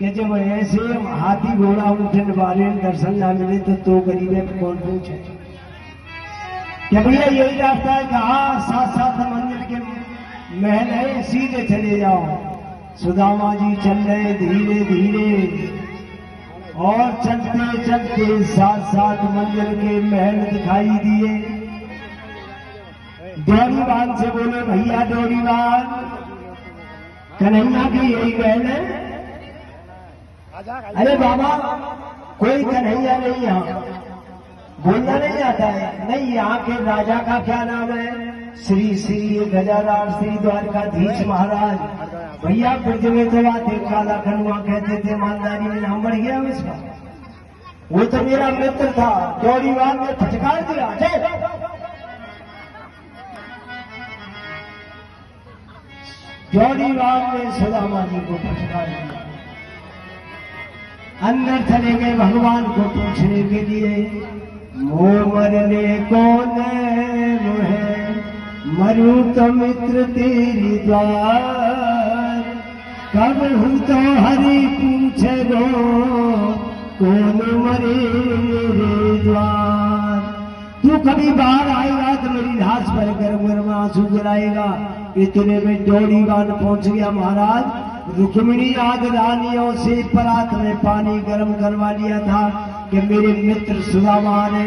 कि जब ऐसे हाथी घोड़ा उठन वाले दर्शन ना मिले तो गरीबे कौन पूछे कि भैया यही रास्ता है, कहा साथ साथ मंदिर के महल है, सीधे चले जाओ। सुदामा जी चल रहे धीरे धीरे और चलते चलते साथ साथ मंदिर के महल दिखाई दिए। डोरीवान से बोले, भैया डोरीवान, कन्हैया की यही महल है? अरे बाबा, कोई कन्हैया नहीं, यहाँ बोलना नहीं आता है। नहीं, यहाँ के राजा का क्या नाम है? श्री श्री गजाराज श्री द्वारकाधीश महाराज। भैया ब्रज में तो आते काला खनुआ कहते थे, ईमानदारी में नाम बढ़ गया उसका। वो तो मेरा मित्र था। डोरीवान ने फटकार दिया, डोरीवान ने सुदामा जी को फटकार दिया। अंदर चले गए भगवान को पूछने के लिए, मोह मरने कौन है, मरू तो मित्र तेरी द्वार, कब हूँ तो हरि पूछे गो, कौन मरे मेरे द्वार। तू कभी बाहर आएगा तो मेरी लाश पर गर्म गर्म आंसू गिराएगा। इतने में डोरीवान पहुंच गया। महाराज, रुक्मिणी आदि रानियों से परात में पानी गर्म करवा लिया था कि मेरे मित्र सुदामा ने।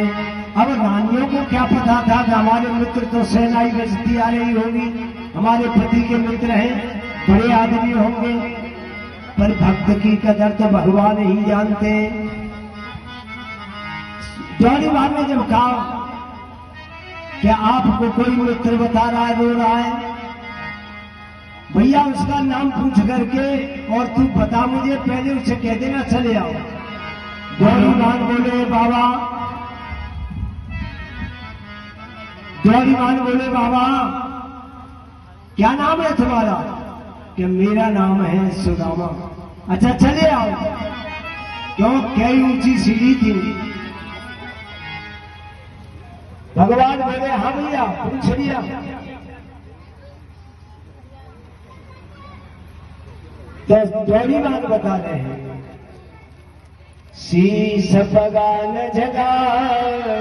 अब रानियों को क्या पता था कि हमारे मित्र तो सेनाई बजती आ रही होगी, हमारे पति के मित्र हैं, बड़े आदमी होंगे, पर भक्त की कदर तो भगवान ही जानते। डोरीवान ने जब कहा कि आपको कोई मित्र बता रहा है, रो रहा है, भैया उसका नाम पूछ करके और तू बता मुझे, पहले उसे कह देना चले आओ। डोरीवान बोले, बाबा, डोरीवान बोले, बाबा क्या नाम है तुम्हारा? कि मेरा नाम है सुदामा। अच्छा चले आओ। क्यों? कई ऊंची सीढ़ी थी। भगवान बोले, हाँ भैया पूछ लिया। तो डोरीवान बता रहे हैं, शीश बगान जगा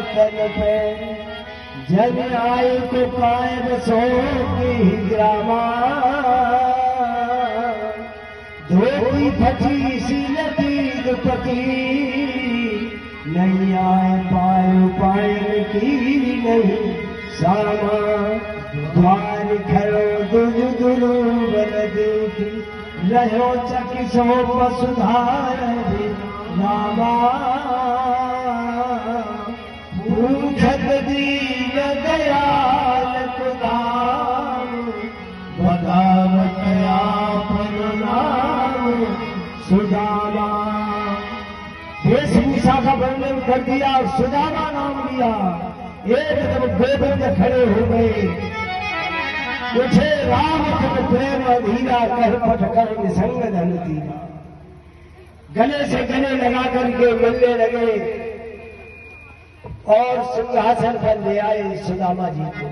तन पे, जन आए को पाए बसो की ग्रामा, धोती फटी सी लतीद पति, नहीं आए पाए पाए की नहीं सामा, द्वार खरो दुज दुरु बन देखी, रहो चकिसो पसुधार नामा, पूछत दीन दयाल कुदाम, बगावत आपन नाम सुदामा। वेशभूषा का वर्णन कर दिया और सुदामा नाम लिया। एकदम गोविंद खड़े हो गए। उठे राम तुम प्रेम अधीरा, कर पट कर निसंग धन दीना। गले से गले लगा करके मिलने लगे और सिंहासन पर ले आए सुदामा जी को।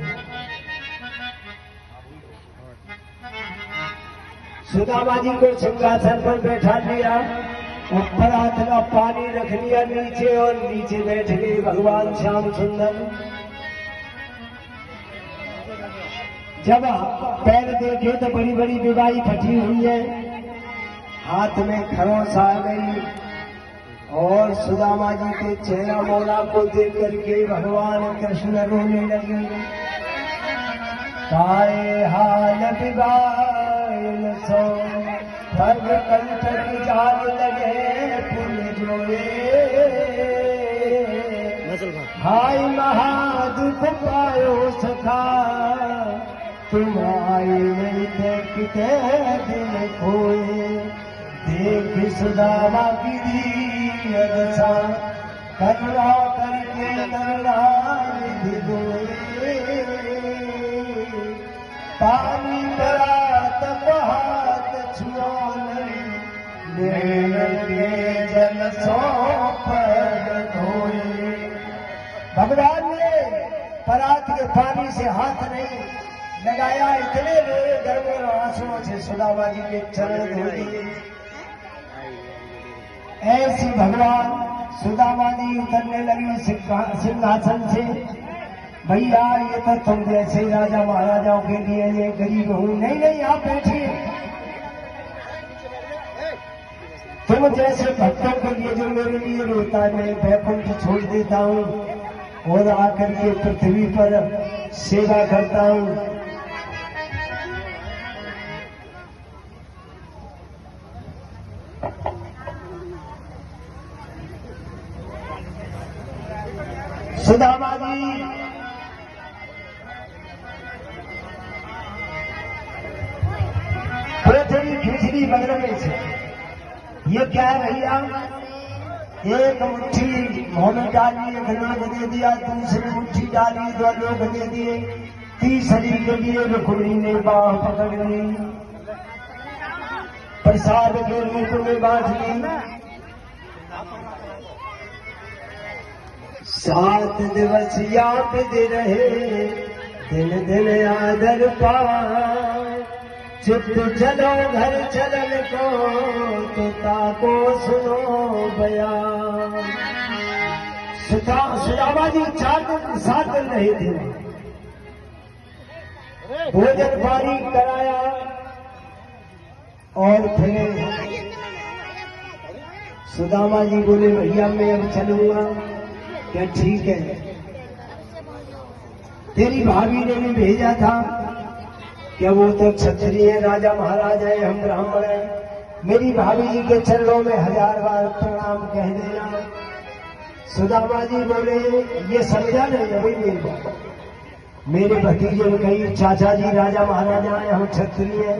सुदामा जी को सिंहासन पर बैठा लिया, ऊपर हाथ का पानी रख लिया नीचे, और नीचे बैठ गए भगवान श्याम सुंदर। जब पैर देखे तो बड़ी बड़ी विवाही फटी हुई है, हाथ में खरोंच आ गई, और सुदामा जी के चेहरा मौला को देख करके भगवान कृष्ण रोने लगे। काए हाल बिगाड़ सो सर्व कंठ जाल लगे पुल जोड़े, हाय महादुख पायो सखा, तुम आए नहीं थे किते दिल खोए, देख सुदामा की दीन दशा, करुणा करके करुणानिधि गोए, पानी भरा तब हाथ छुओ नहीं, नैन के जल सो पर धोए। भगवान ने परात के पानी से हाथ नहीं लगाया, इतने रोए गर्म आंसुओं से सुदामा जी के चरण धो दिए। ऐसी भगवान सुदामा जी उतरने लगी सिंहासन से। भैया ये तो तुम जैसे राजा महाराजाओं के लिए ये गरीब हूं। नहीं नहीं, आप बैठिए। तुम जैसे भक्तों के लिए जो मेरे लिए रोता है, मैं बैकुंठ छोड़ देता हूं और आकर के पृथ्वी पर सेवा करता हूं। सुदामा जी पृथ्वी खिचड़ी बगल में से। ये क्या है भैया? एक मुट्ठी मुंह में डाली, एक लोग दे दिया, दूसरी मुट्ठी डाली, दो लोग दे दिए, तीसरी के लिए रुक्मिणी ने बाह पकड़ ली, प्रसाद के रूप में बांट ली। 7 दिवस याद दे रहे, दिन दिन आदर पावा, चुप चलो घर चलन को, तुता को सुनो बयान। सुदामा जी 7 दिन रहे थे। भोजन पानी कराया और फिर सुदामा जी बोले भैया मैं अब चलूंगा। क्या ठीक है, तेरी भाभी ने भी भेजा था। क्या वो तो क्षत्रिय है, राजा महाराजा है, हम ब्राह्मण हैं। मेरी भाभी जी के चरणों में 1000 बार प्रणाम कह देना। सुदामा जी बोले ये समझा नहीं अभी मेरी बात। मेरे भतीजे ने कही चाचा जी राजा महाराजा है, हम क्षत्रिय हैं।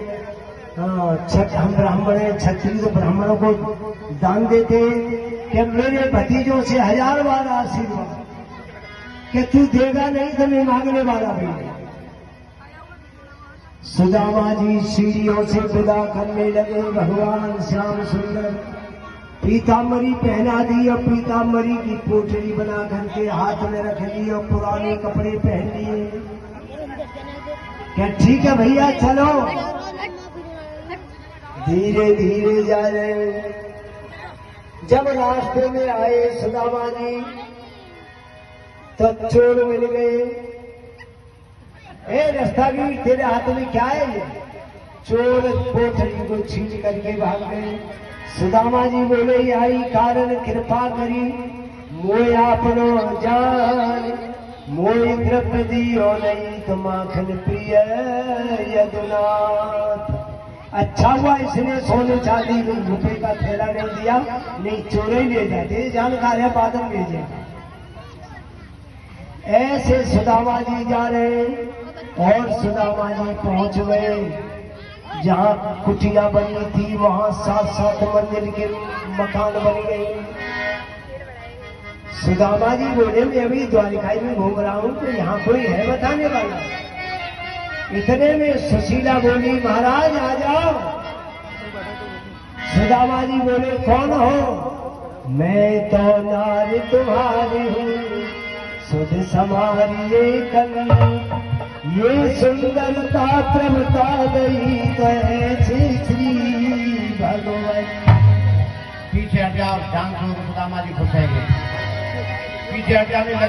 हम ब्राह्मण हैं, क्षत्रिय तो ब्राह्मणों को दान देते हैं। कि मेरे भतीजों से 1000 बार आशीर्वाद कि तू देगा नहीं तो मैं मांगने वाला भी नहीं। सुदामा जी सीढ़ियों से विदा करने लगे। भगवान श्याम सुंदर पीताम्बरी पहना दी और पीताम्बरी की पोटली बना करके हाथ में रख ली और पुराने कपड़े पहन लिए। क्या ठीक है भैया चलो। धीरे धीरे जा रहे। जब रास्ते में आए सुदामा जी तो चोर मिल गए। ए रास्तागीर तेरे हाथ में क्या है? ये चोर पोटली को छीन करके भाग गए। सुदामा जी बोले आई कारण कृपा करी, मोय आपनो जान, मोय द्रौपदी और नहीं तो माखन प्रिय यदुनाथ। अच्छा हुआ इसने सोने चांदी रुपए का थैला नहीं दिया, नहीं चोर ही ले जाते। जानकार है बाद में भेजे। ऐसे सुदामा जी जा रहे और सुदामा जी पहुंच गए जहां कुटिया बनी थी। वहां 7 मंजिल के मकान बन गए। सुदामा जी बोले मैं अभी द्वारिकाई में घूम रहा हूं तो यहाँ कोई है बताने वाला? इतने में सुशीला बोली महाराज आ जाओ। सुदामा जी बोले कौन हो? मैं तो नारी तुम्हारी हूँ, सुध समारी कली, ये सुंदरता प्रभुता दई तो श्री भगवान। पीछे हट जाओ, ध्यान से सुदामा जी खुश है। पीछे हट जाने